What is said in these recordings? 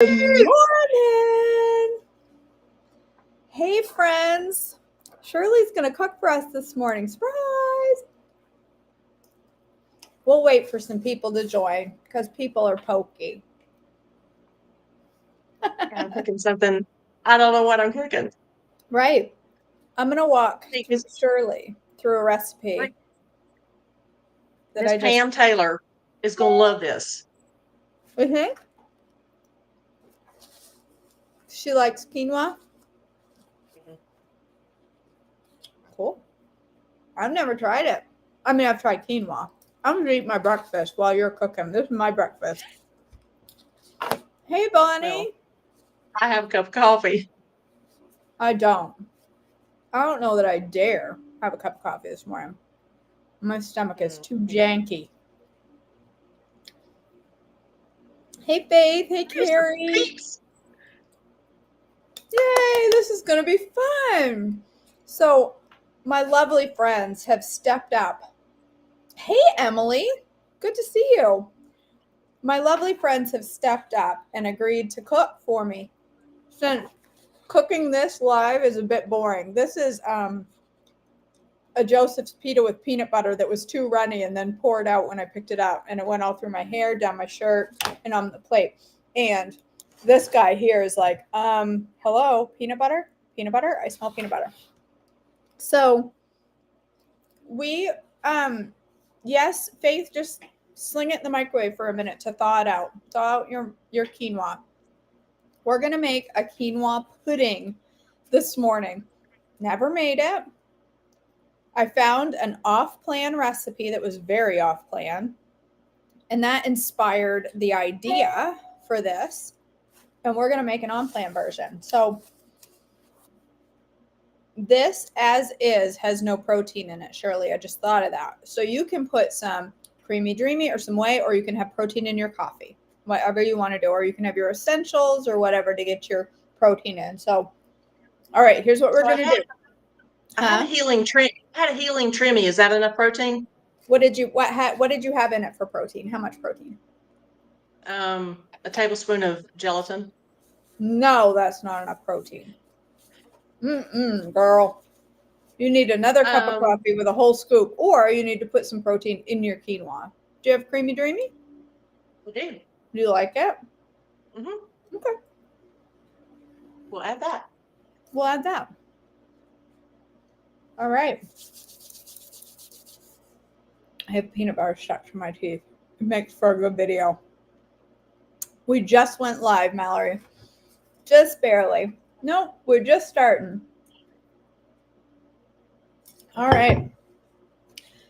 Good morning. Hey, friends. Shirley's going to cook for us this morning. Surprise. We'll wait for some people to join because people are pokey. I'm cooking something. I don't know what I'm cooking. Right. I'm going to walk Because Shirley through a recipe that Miss I just... Pam Taylor is going to love this. Mm-hmm. She likes quinoa. Cool. I've never tried it. I mean, I've tried quinoa. I'm going to eat my breakfast while you're cooking. This is my breakfast. Hey, Bonnie. Well, I have a cup of coffee. I don't know that I dare have a cup of coffee this morning. My stomach is too janky. Hey, Faith. Hey, Carrie. Yay, this is going to be fun. So, my lovely friends have stepped up. Hey, Emily. Good to see you. My lovely friends have stepped up and agreed to cook for me. Since cooking this live is a bit boring. This is a Joseph's pita with peanut butter that was too runny and then poured out when I picked it up, and it went all through my hair, down my shirt, and on the plate. And this guy here is like, hello, peanut butter? Peanut butter? I smell peanut butter. So we, yes, Faith, just sling it in the microwave for a minute to thaw it out. Thaw out your quinoa. We're going to make a quinoa pudding this morning. Never made it. I found an off-plan recipe that was very off-plan, and that inspired the idea for this, and we're going to make an on-plan version. So this, as is, has no protein in it, Shirley. I just thought of that. So you can put some creamy dreamy or some whey, or you can have protein in your coffee, whatever you want to do, or you can have your essentials or whatever to get your protein in. So, all right, here's what we're going to do. I had a healing trimmy. Is that enough protein? What did you have in it for protein? How much protein? A tablespoon of gelatin. No, that's not enough protein. Girl. You need another cup of coffee with a whole scoop, or you need to put some protein in your quinoa. Do you have creamy dreamy? We do. Do you like it? Mm-hmm. Okay. We'll add that. We'll add that. All right. I have peanut butter stuck to my teeth. It makes for a good video. We just went live, Mallory. Just barely. Nope, we're just starting. All right.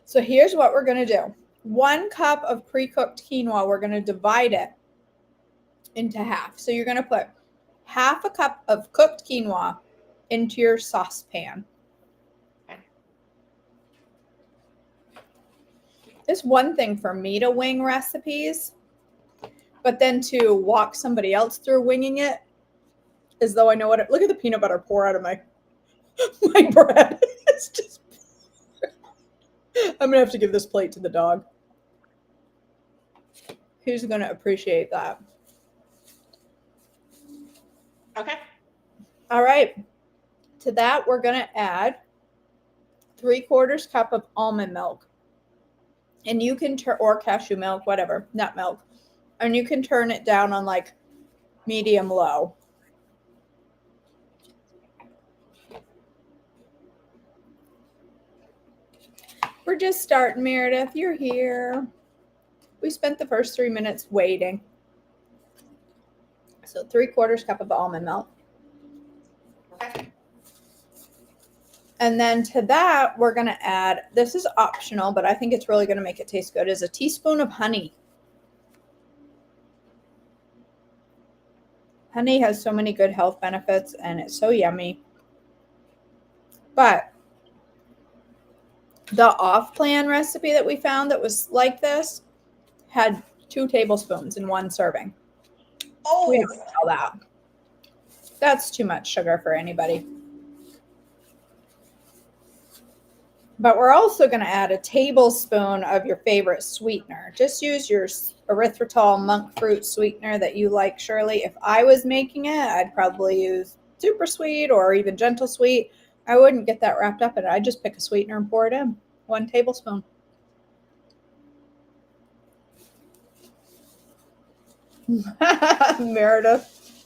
So here's what we're going to do. 1 cup of pre-cooked quinoa, we're going to divide it into half. So you're going to put half a cup of cooked quinoa into your saucepan. It's one thing for me to wing recipes, but then to walk somebody else through winging it as though I know what it... Look at the peanut butter pour out of my bread. It's just... I'm going to have to give this plate to the dog. He's going to appreciate that. Okay. All right. To that, we're going to add 3/4 cup of almond milk. And you can or cashew milk, whatever, nut milk. And you can turn it down on like medium low. We're just starting, Meredith. You're here. We spent the first 3 minutes waiting. So 3/4 cup of almond milk. Okay. And then to that, we're going to add, this is optional, but I think it's really going to make it taste good, is a teaspoon of honey. Honey has so many good health benefits, and it's so yummy. But the off-plan recipe that we found that was like this had 2 tablespoons in 1 serving. Oh, we have to tell that. That's too much sugar for anybody. But we're also going to add a tablespoon of your favorite sweetener. Just use your erythritol monk fruit sweetener that you like, Shirley. If I was making it, I'd probably use super sweet or even gentle sweet. I wouldn't get that wrapped up in it. I'd just pick a sweetener and pour it in. 1 tablespoon. Meredith,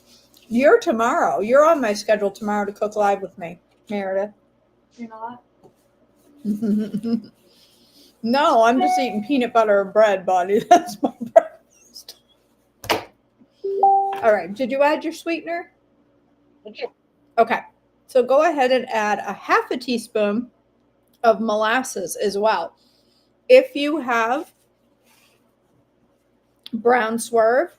you're tomorrow. You're on my schedule tomorrow to cook live with me, Meredith. You're not? No, I'm just eating peanut butter and bread, buddy. That's my breakfast. All right. Did you add your sweetener? Okay. So go ahead and add a 1/2 teaspoon of molasses as well. If you have brown swerve,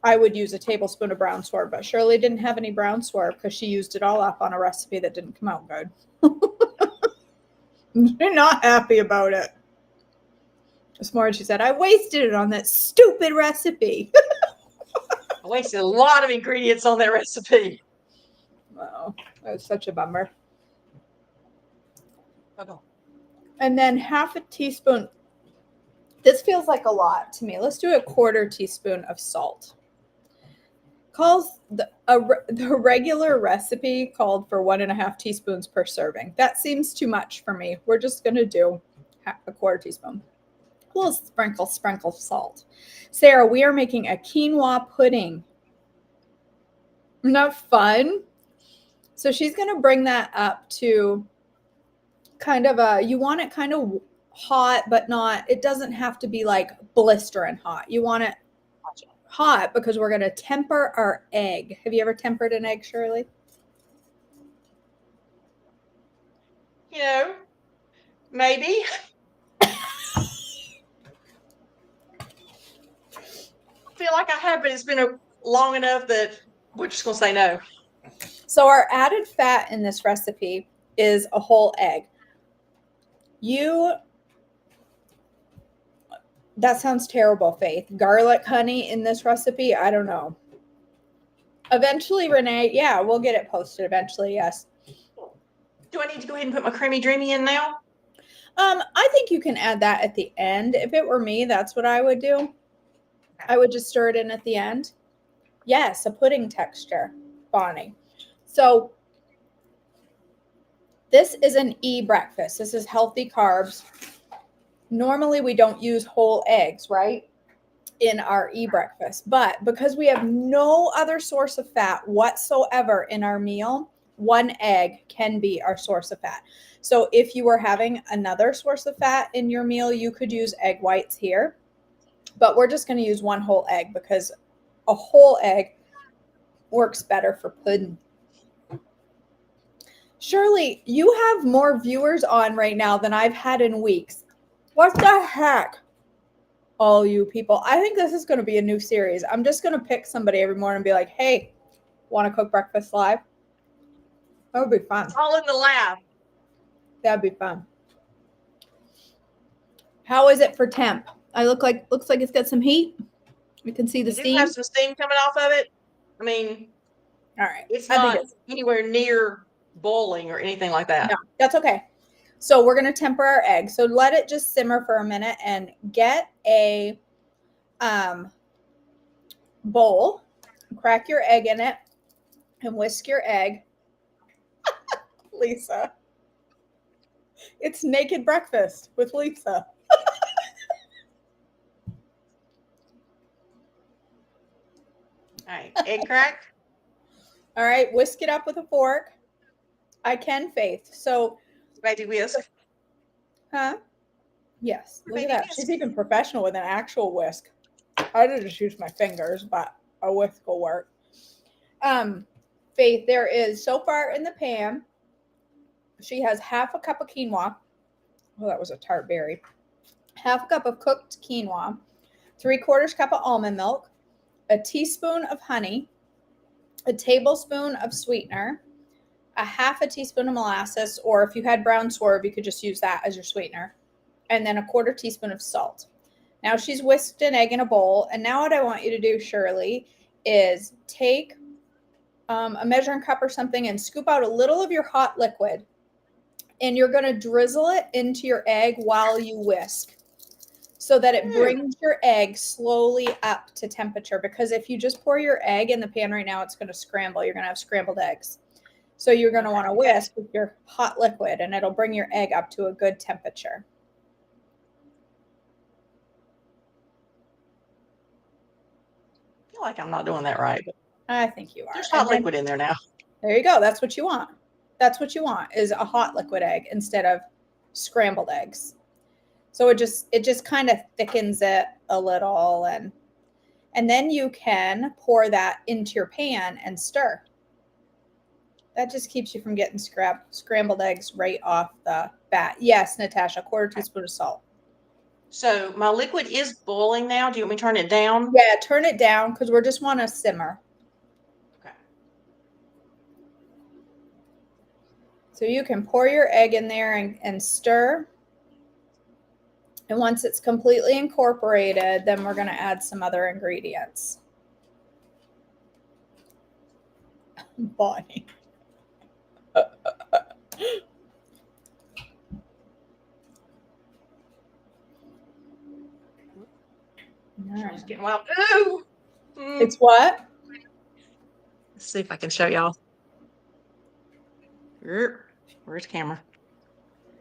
I would use a tablespoon of brown swerve, but Shirley didn't have any brown swerve because she used it all up on a recipe that didn't come out good. You're not happy about it. This morning she said, I wasted it on that stupid recipe. I wasted a lot of ingredients on that recipe. Wow, that was such a bummer. Okay. And then 1/2 teaspoon. This feels like a lot to me. Let's do a 1/4 teaspoon of salt. The regular recipe called for 1.5 teaspoons per serving. That seems too much for me. We're just going to do a 1/4 teaspoon. A little sprinkle salt. Sarah, we are making a quinoa pudding. Isn't that fun? So she's going to bring that up to kind of you want it kind of hot, but not, it doesn't have to be like blistering hot. You want it hot because we're going to temper our egg. Have you ever tempered an egg, Shirley? You know, maybe. I feel like I have, but it's been long enough that we're just going to say no. So our added fat in this recipe is a whole egg. That sounds terrible, Faith. Garlic honey in this recipe? I don't know. Eventually, Renee, yeah, we'll get it posted eventually, yes. Do I need to go ahead and put my creamy dreamy in now? I think you can add that at the end. If it were me, that's what I would do. I would just stir it in at the end. Yes, a pudding texture, Bonnie. So this is an breakfast. This is healthy carbs. Normally we don't use whole eggs, right, in our breakfast, but because we have no other source of fat whatsoever in our meal, 1 egg can be our source of fat. So if you were having another source of fat in your meal, you could use egg whites here, but we're just going to use 1 whole egg because a whole egg works better for pudding. Shirley, you have more viewers on right now than I've had in weeks. What the heck? All you people. I think this is going to be a new series. I'm just going to pick somebody every morning and be like, hey, want to cook breakfast live? That would be fun. All in the lab. That'd be fun. How is it for temp? Looks like it's got some heat. You can see the steam. Do have some steam coming off of it. I mean, all right. It's not anywhere near boiling or anything like that. No, that's okay. So we're going to temper our egg. So let it just simmer for a minute and get a bowl, crack your egg in it, and whisk your egg. Lisa. It's naked breakfast with Lisa. All right, egg crack. All right, whisk it up with a fork. I can, Faith. So baby whisk. Huh? Yes. Look at that. Whisk. She's even professional with an actual whisk. I just use my fingers, but a whisk will work. Faith, there is so far in the pan. She has 1/2 cup of quinoa. Oh, that was a tart berry. 1/2 cup of cooked quinoa, 3/4 cup of almond milk, a teaspoon of honey, a tablespoon of sweetener, a 1/2 teaspoon of molasses, or if you had brown swerve, you could just use that as your sweetener, and then a 1/4 teaspoon of salt. Now she's whisked an egg in a bowl, and now what I want you to do, Shirley, is take a measuring cup or something and scoop out a little of your hot liquid and you're going to drizzle it into your egg while you whisk so that it brings your egg slowly up to temperature. Because if you just pour your egg in the pan right now, it's going to scramble. You're going to have scrambled eggs. So you're going to want to whisk with your hot liquid, and it'll bring your egg up to a good temperature. I feel like I'm not doing that right. But I think you are. there's hot liquid in there now. There you go. That's what you want. That's what you want, is a hot liquid egg instead of scrambled eggs. So it just kind of thickens it a little, and then you can pour that into your pan and stir. That just keeps you from getting scrambled eggs right off the bat. Yes, Natasha, 1/4 teaspoon of salt. So my liquid is boiling now. Do you want me to turn it down? Yeah, turn it down because we just want to simmer. Okay. So you can pour your egg in there and stir. And once it's completely incorporated, then we're going to add some other ingredients. Bonnie. It's getting wild. Ooh. It's what? Let's see if I can show y'all. Where's the camera?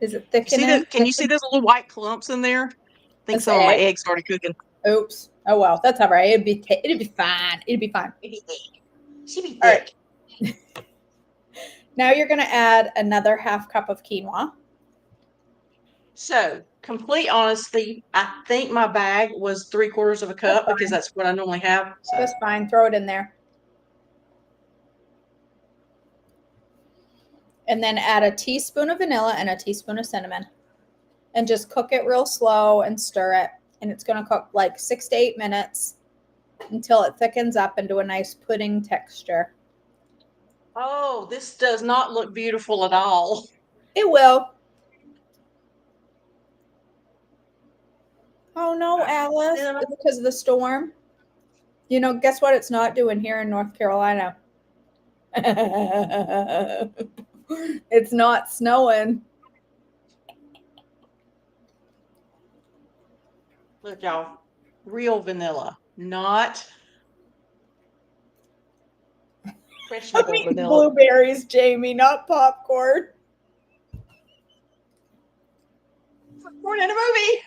Is it thickening? Can you see those little white clumps in there? I think some of my eggs started cooking. Oops. Oh well, that's all right. It'd be fine. It'd be fine. She'd be thick. All right. Now you're going to add another 1/2 cup of quinoa. So, complete honesty, I think my bag was 3/4 of a cup because that's what I normally have. So. That's fine. Throw it in there. And then add a teaspoon of vanilla and a teaspoon of cinnamon. And just cook it real slow and stir it. And it's going to cook like 6 to 8 minutes until it thickens up into a nice pudding texture. Oh, this does not look beautiful at all. It will. Oh no, Alice, it's because of the storm. You know, guess what it's not doing here in North Carolina? It's not snowing. Look, y'all, real vanilla, not questionable vanilla. Blueberries, Jamie, not popcorn. Popcorn in a movie.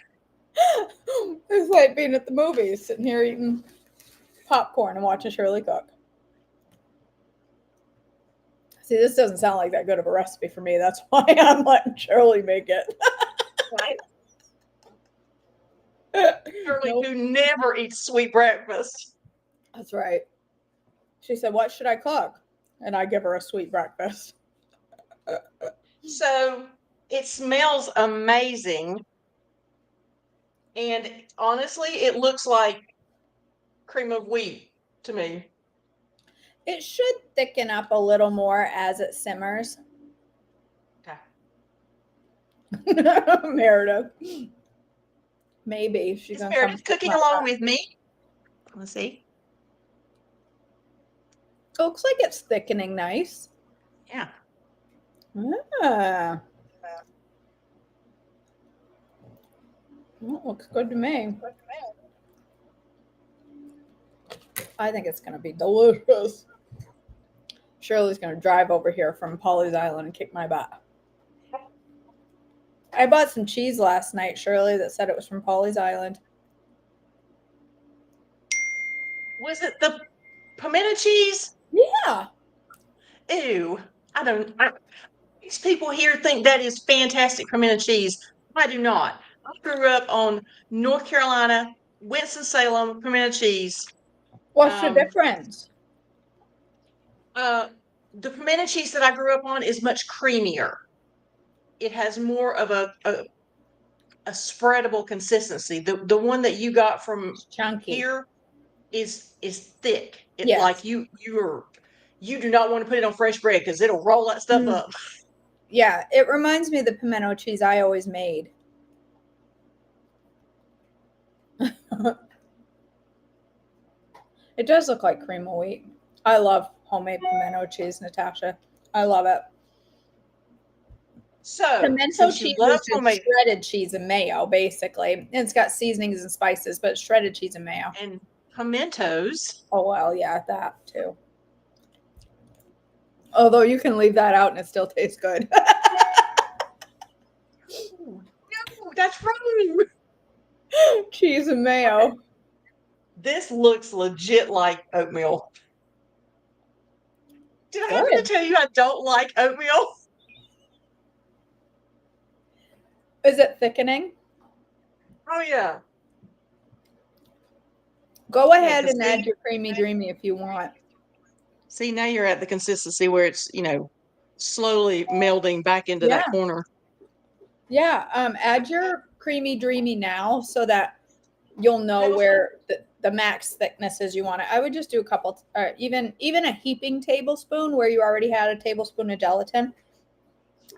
It's like being at the movies, sitting here eating popcorn and watching Shirley cook. See, this doesn't sound like that good of a recipe for me. That's why I'm letting Shirley make it. Right. Shirley, who never eats sweet breakfast. That's right. She said, "What should I cook?" And I give her a sweet breakfast. So it smells amazing. And honestly, it looks like cream of wheat to me. It should thicken up a little more as it simmers. Okay. Meredith. Maybe she's Is Meredith cooking along with me? Let's see. It looks like it's thickening nice. Yeah. Ah. Well, looks good to me. I think it's going to be delicious. Shirley's going to drive over here from Polly's Island and kick my butt. I bought some cheese last night, Shirley, that said it was from Polly's Island. Was it the pimento cheese? Yeah. Ew. These people here think that is fantastic pimento cheese. I do not. I grew up on North Carolina, Winston-Salem pimento cheese. What's the difference? The pimento cheese that I grew up on is much creamier. It has more of a spreadable consistency. The one that you got from chunky here is thick. It's yes. Like you do not want to put it on fresh bread because it'll roll that stuff up. Yeah, it reminds me of the pimento cheese I always made. It does look like cream of wheat. I love homemade pimento cheese, Natasha. I love it. So, Pimento since you cheese love is just tomato shredded cheese and mayo, basically. And it's got seasonings and spices, but it's shredded cheese and mayo. and pimentos, Oh, well, yeah, that too. Although you can leave that out and it still tastes good. no, that's wrong. Cheese and mayo. Okay. This looks legit like oatmeal. Did I happen to Good. tell you I don't like oatmeal? Is it thickening? Oh yeah. Go Yeah, ahead because and add your creamy dreamy if you want. see, now you're at the consistency where it's, slowly melding back into Yeah. that corner. Yeah. Add your creamy dreamy now so that you'll know Tablespoon? where the max thickness is you want it. I would just do a couple, even a heaping tablespoon where you already had a tablespoon of gelatin.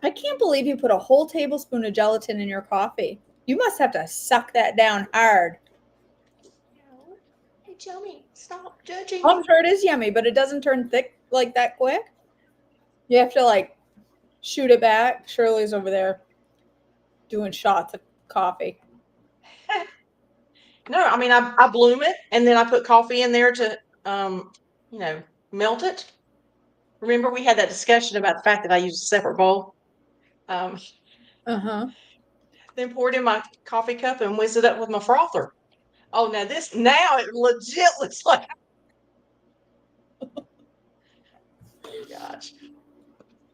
I can't believe you put a whole tablespoon of gelatin in your coffee. You must have to suck that down hard. No. Hey, Joey, stop judging I'm me. sure it is yummy, but it doesn't turn thick like that quick. You have to like shoot it back. Shirley's over there doing shots of coffee. No, I mean I bloom it and then I put coffee in there to um, you know, melt it. Remember we had that discussion about the fact that I use a separate bowl. Um, Uh-huh. then pour it in my coffee cup and whiz it up with my frother. Oh, now it legit looks like gosh.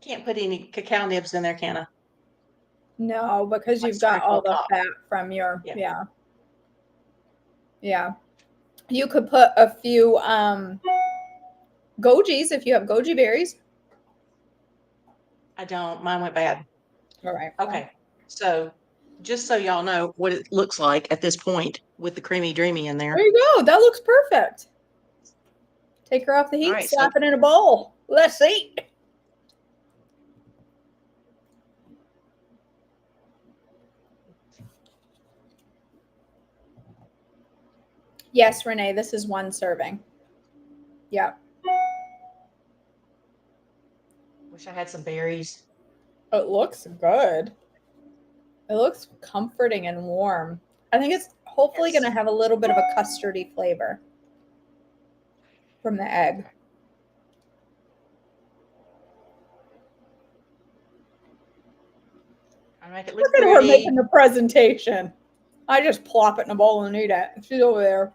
Can't put any cacao nibs in there, can I? No, because Like you've got sprinkle all on the top. fat from your Yeah. yeah. Yeah. You could put a few gojis if you have goji berries. I don't. Mine went bad. All right. Okay. So just so y'all know what it looks like at this point with the creamy dreamy in there. There you go. That looks perfect. Take her off the All heat, right. So slap it in a bowl. Let's eat. Yes, Renee, this is one serving. Yep. wish I had some berries. It looks good. It looks comforting and warm. I think it's hopefully Yes. going to have a little bit of a custardy flavor from the egg. I make it Look look at her pretty. making the presentation. I just plop it in a bowl and eat it. She's over there.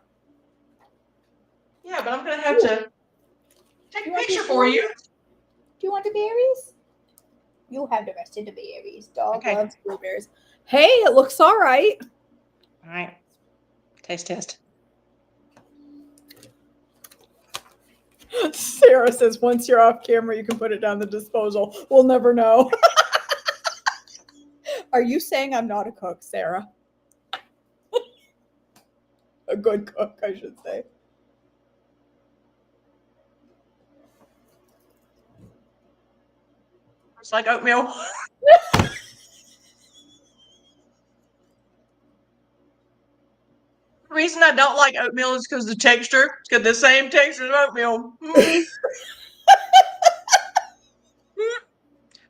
Yeah, but I'm gonna have to take a You want picture these for you. berries? Do you want the berries? You have the rest of the berries. Dog Okay. loves blueberries. Hey, it looks all right. All right. Taste test. Sarah says once you're off camera, you can put it down the disposal. We'll never know. Are you saying I'm not a cook, Sarah? A good cook, I should say. It's like oatmeal. The reason I don't like oatmeal is because the texture. It's got the same texture as oatmeal.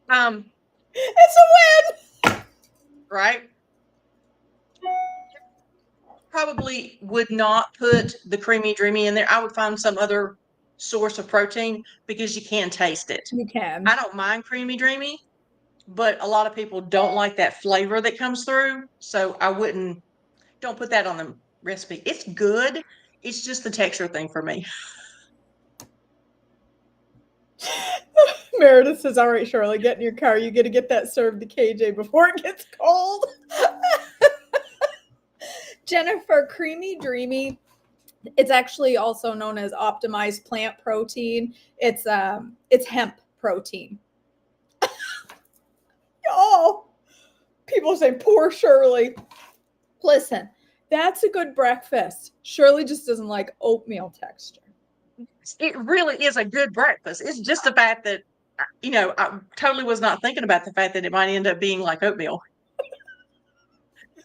Um, It's a win. right? Probably would not put the creamy dreamy in there. I would find some other source of protein because you can taste it. You can. I don't mind creamy dreamy, but a lot of people don't like that flavor that comes through. So I wouldn't, don't put that on the recipe. It's good. It's just the texture thing for me. Meredith says, all right, Shirley, get in your car. You got to get that served to KJ before it gets cold. Jennifer, creamy dreamy. It's actually also known as optimized plant protein. It's hemp protein. Oh, people say poor Shirley. Listen, that's a good breakfast. Shirley just doesn't like oatmeal texture. It really is a good breakfast. It's just the fact that, I totally was not thinking about the fact that it might end up being like oatmeal.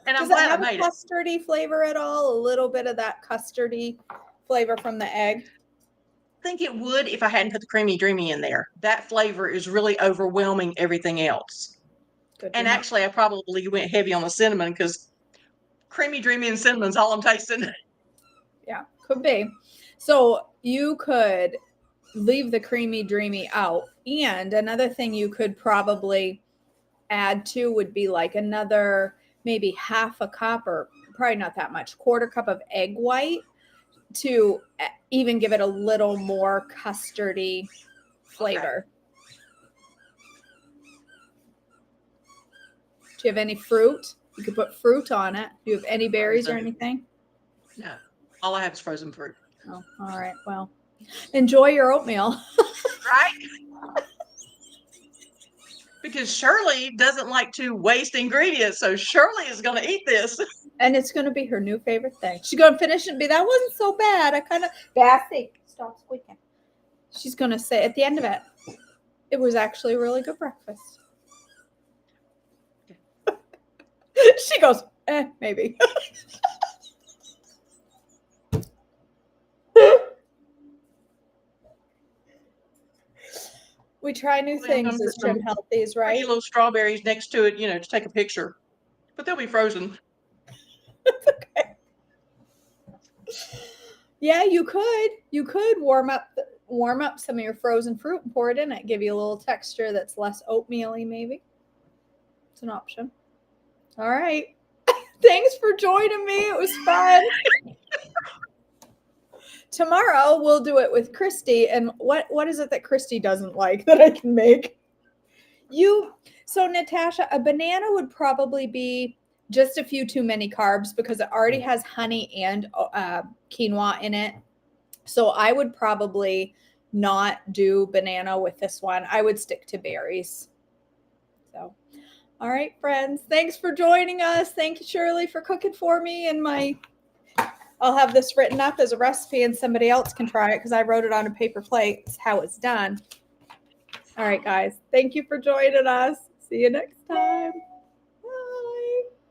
And I'm Does it glad I have a made it. custardy flavor at all? A little bit of that custardy flavor from the egg? I think it would if I hadn't put the creamy dreamy in there. That flavor is really overwhelming everything else. Good to And know. actually, I probably went heavy on the cinnamon because creamy, dreamy, and cinnamon's all I'm tasting. Yeah, could be. So you could leave the creamy, dreamy out. And another thing you could probably add to would be like another maybe half a cup, or probably not that much, quarter cup of egg white to even give it a little more custardy flavor. Do you have any fruit? You could put fruit on it. Do you have any berries or anything? No, all I have is frozen fruit. Oh, all right. Well, enjoy your oatmeal. Right? Because Shirley doesn't like to waste ingredients, so Shirley is going to eat this. And it's going to be her new favorite thing. She's going to finish it and be, that wasn't so bad. I kind of, Bassy, stop squeaking. She's going to say at the end of it, it was actually a really good breakfast. She goes, maybe. We try new things as Trim Healthies, right? Pretty little strawberries next to it, to take a picture. But they'll be frozen. That's okay. Yeah, you could warm up some of your frozen fruit and pour it in it. Give you a little texture that's less oatmeal-y, maybe. It's an option. All right. Thanks for joining me. It was fun. Tomorrow we'll do it with Christy. And what is it that Christy doesn't like that I can make? So Natasha, a banana would probably be just a few too many carbs because it already has honey and quinoa in it. So I would probably not do banana with this one. I would stick to berries. So, all right, friends. Thanks for joining us. Thank you, Shirley, for cooking for me. And I'll have this written up as a recipe and somebody else can try it because I wrote it on a paper plate. It's how it's done. All right, guys. Thank you for joining us. See you next time.